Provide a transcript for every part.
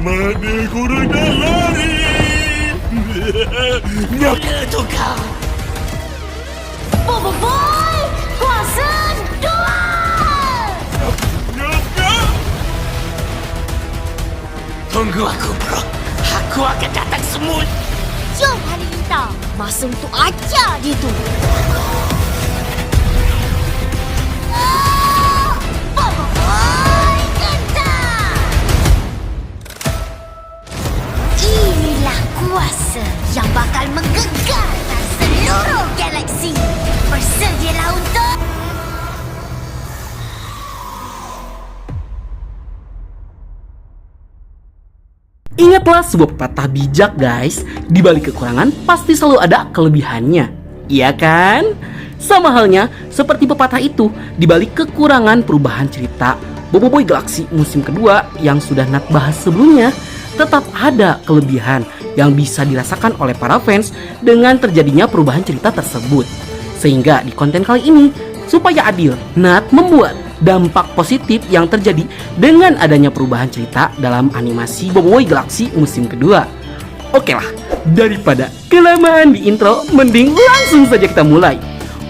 Mana korang dah lari? Mula tu kau. Boboiboy Kuasa 2. Tunggu aku, bro. Aku akan datang semut. Jom Halilintar, masa untuk ajar dia tu. Boboiboy Gentar. Inilah kuasa yang bakal menggegarkan seluruh galaksi. Bersedialah untuk... Ingatlah sebuah pepatah bijak guys, di balik kekurangan pasti selalu ada kelebihannya. Iya kan? Sama halnya seperti pepatah itu, di balik kekurangan perubahan cerita Boboiboy Galaxy musim kedua yang sudah Nat bahas sebelumnya, tetap ada kelebihan yang bisa dirasakan oleh para fans dengan terjadinya perubahan cerita tersebut. Sehingga di konten kali ini, supaya adil, Nat membuat dampak positif yang terjadi dengan adanya perubahan cerita dalam animasi Boboiboy Galaxy musim kedua. Oke lah, daripada kelamaan di intro, mending langsung saja kita mulai.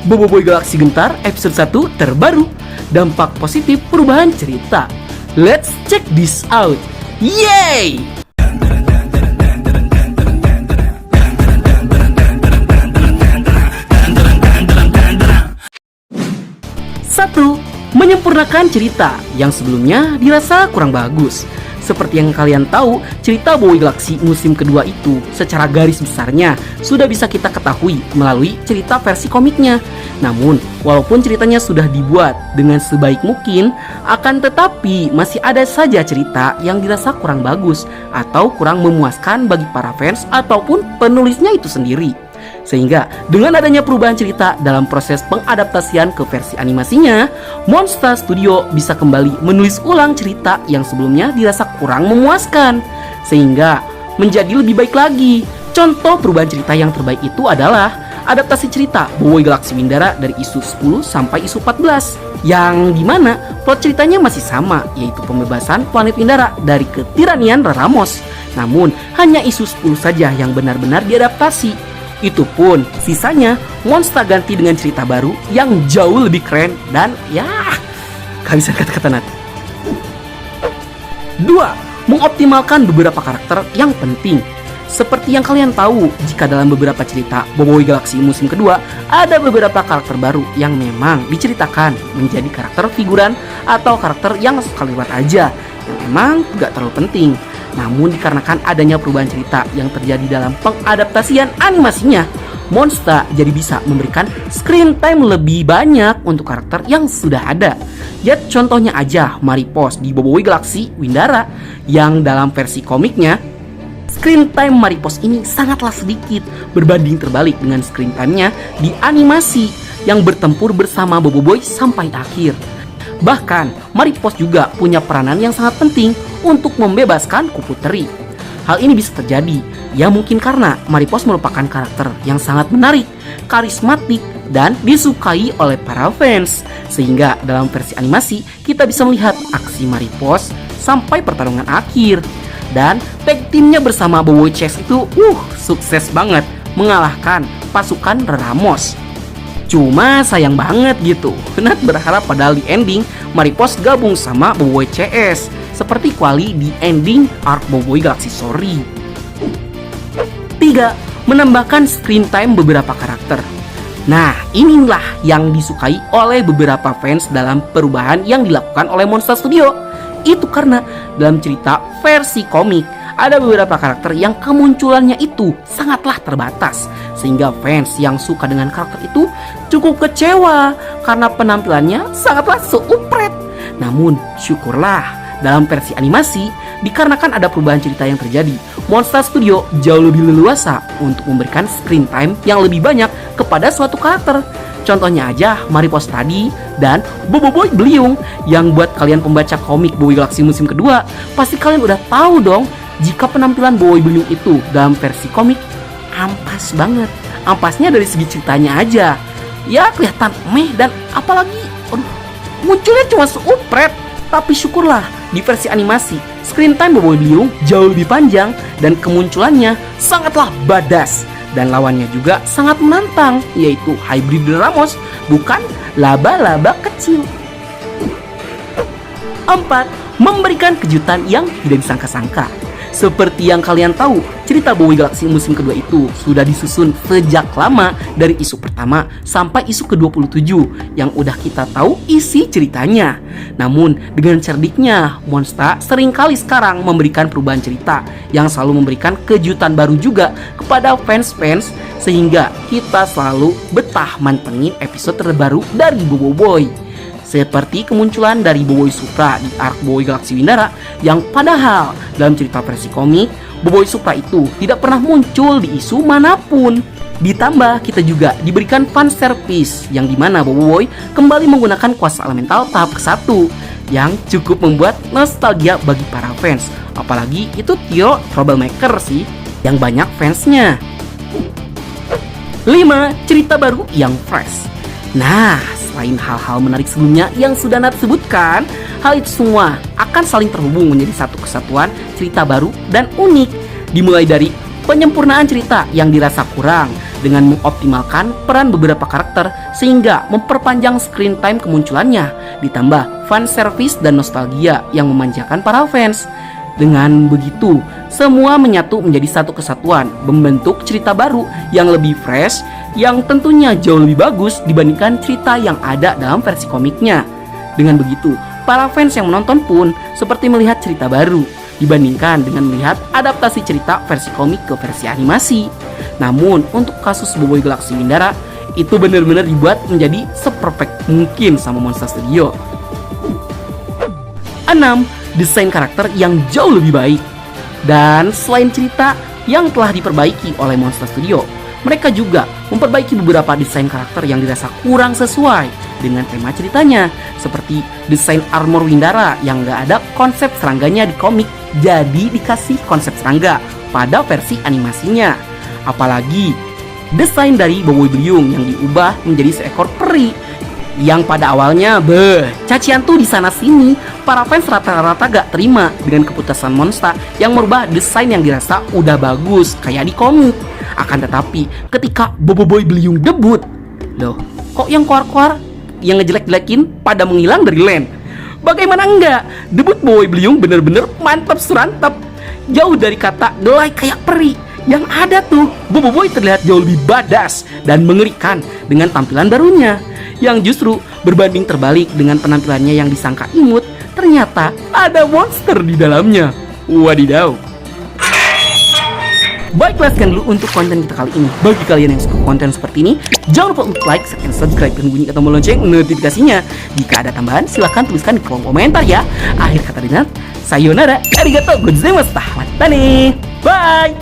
Boboiboy Galaxy Gentar episode 1 terbaru, dampak positif perubahan cerita. Let's check this out. Yeay! Satu, menyempurnakan cerita yang sebelumnya dirasa kurang bagus. Seperti yang kalian tahu, cerita Boboiboy Galaxy musim kedua itu secara garis besarnya sudah bisa kita ketahui melalui cerita versi komiknya. Namun, walaupun ceritanya sudah dibuat dengan sebaik mungkin, akan tetapi masih ada saja cerita yang dirasa kurang bagus atau kurang memuaskan bagi para fans ataupun penulisnya itu sendiri. Sehingga dengan adanya perubahan cerita dalam proses pengadaptasian ke versi animasinya, Monster Studio bisa kembali menulis ulang cerita yang sebelumnya dirasa kurang memuaskan, sehingga menjadi lebih baik lagi. Contoh perubahan cerita yang terbaik itu adalah adaptasi cerita Boboiboy Galaxy Windara dari isu 10 sampai isu 14, yang dimana plot ceritanya masih sama, yaitu pembebasan planet Windara dari ketiranian Raramos. Namun hanya isu 10 saja yang benar-benar diadaptasi. Itu pun sisanya Monster ganti dengan cerita baru yang jauh lebih keren dan ya kehabisan kata-kata Nat. 2. Mengoptimalkan beberapa karakter yang penting. Seperti yang kalian tahu, jika dalam beberapa cerita Boboiboy Galaxy musim kedua ada beberapa karakter baru yang memang diceritakan menjadi karakter figuran atau karakter yang sekali lewat aja, yang memang gak terlalu penting. Namun dikarenakan adanya perubahan cerita yang terjadi dalam pengadaptasian animasinya, Monster jadi bisa memberikan screen time lebih banyak untuk karakter yang sudah ada. Ya contohnya aja Maripos di Boboiboy Galaxy Windara, yang dalam versi komiknya screen time Maripos ini sangatlah sedikit berbanding terbalik dengan screen time-nya di animasi yang bertempur bersama Boboiboy sampai akhir. Bahkan Maripos juga punya peranan yang sangat penting untuk membebaskan Kupu Teri. Hal ini bisa terjadi, ya mungkin karena Maripos merupakan karakter yang sangat menarik, karismatik, dan disukai oleh para fans. Sehingga dalam versi animasi kita bisa melihat aksi Maripos sampai pertarungan akhir. Dan tag timnya bersama Boboiboy Chase itu sukses banget mengalahkan pasukan Raramos. Cuma sayang banget gitu, Nat berharap padahal di ending Maripos gabung sama Boboiboy CS seperti Quali di ending arc Boboiboy Galaxy Story. 3. Menambahkan screen time beberapa karakter. Nah, inilah yang disukai oleh beberapa fans dalam perubahan yang dilakukan oleh Monster Studio. Itu karena dalam cerita versi komik ada beberapa karakter yang kemunculannya itu sangatlah terbatas, sehingga fans yang suka dengan karakter itu cukup kecewa karena penampilannya sangatlah seupret. Namun syukurlah dalam versi animasi, dikarenakan ada perubahan cerita yang terjadi, Monster Studio jauh lebih leluasa untuk memberikan screen time yang lebih banyak kepada suatu karakter. Contohnya aja Maripos tadi dan Boboiboy Beliung, yang buat kalian pembaca komik Boboiboy Galaxy musim kedua, pasti kalian udah tahu dong jika penampilan Boboiboy Beliung itu dalam versi komik ampas banget. Ampasnya dari segi ceritanya aja, ya kelihatan meh, dan apalagi munculnya cuma seupret. Tapi syukurlah di versi animasi Screen time Boboiboy Beliung jauh lebih panjang dan kemunculannya sangatlah badass. Dan lawannya juga sangat menantang, yaitu Hybrid Ramos, bukan laba-laba kecil. 4. Memberikan kejutan yang tidak disangka-sangka. Seperti yang kalian tahu, cerita Boboiboy Galaxy musim kedua itu sudah disusun sejak lama dari isu pertama sampai isu ke-27 yang udah kita tahu isi ceritanya. Namun dengan cerdiknya, Monsta seringkali sekarang memberikan perubahan cerita yang selalu memberikan kejutan baru juga kepada fans-fans sehingga kita selalu betah mantengin episode terbaru dari Boboiboy. Seperti kemunculan dari Boboiboy Supra di arc Boboiboy Galaxy Windara yang padahal dalam cerita versi komik Boboiboy Supra itu tidak pernah muncul di isu manapun. Ditambah kita juga diberikan fan service yang dimana Boboiboy kembali menggunakan kuasa elemental tahap ke-1 yang cukup membuat nostalgia bagi para fans. Apalagi itu Tio troublemaker sih yang banyak fansnya. 5. Cerita baru yang fresh. Nah, selain hal-hal menarik sebelumnya yang sudah Nat sebutkan, hal itu semua akan saling terhubung menjadi satu kesatuan cerita baru dan unik. Dimulai dari penyempurnaan cerita yang dirasa kurang dengan mengoptimalkan peran beberapa karakter sehingga memperpanjang screen time kemunculannya, ditambah fan service dan nostalgia yang memanjakan para fans. Dengan begitu, semua menyatu menjadi satu kesatuan, membentuk cerita baru yang lebih fresh, yang tentunya jauh lebih bagus dibandingkan cerita yang ada dalam versi komiknya. Dengan begitu, para fans yang menonton pun seperti melihat cerita baru dibandingkan dengan melihat adaptasi cerita versi komik ke versi animasi. Namun, untuk kasus Boboiboy Galaxy Windara, itu benar-benar dibuat menjadi seperfect mungkin sama Monster Studio. 6. Desain karakter yang jauh lebih baik. Dan selain cerita yang telah diperbaiki oleh Monster Studio, mereka juga memperbaiki beberapa desain karakter yang dirasa kurang sesuai dengan tema ceritanya. Seperti desain armor Windara yang gak ada konsep serangganya di komik, jadi dikasih konsep serangga pada versi animasinya. Apalagi desain dari Boboiboy Beliung yang diubah menjadi seekor peri yang pada awalnya cacian tuh di sana sini. Para fans rata-rata gak terima dengan keputusan Monsta yang merubah desain yang dirasa udah bagus kayak di komik. Akan tetapi ketika Boboiboy Beliung debut, loh kok yang keluar-keluar yang ngejelek-jelekin pada menghilang dari land? Bagaimana enggak? Debut Boboiboy Beliung bener-bener mantap surantap. Jauh dari kata gelai kayak peri, yang ada tuh Boboiboy terlihat jauh lebih badass dan mengerikan dengan tampilan barunya, yang justru berbanding terbalik dengan penampilannya yang disangka imut. Ternyata ada monster di dalamnya. Wadidaw. Baiklah, sekian dulu untuk konten kita kali ini. Bagi kalian yang suka konten seperti ini, jangan lupa untuk like, share, dan subscribe, dan bunyikan tombol lonceng notifikasinya. Jika ada tambahan, silahkan tuliskan di kolom komentar ya. Akhir kata Dinat, sayonara, arigatou gozaimashita. Mata nih. Bye.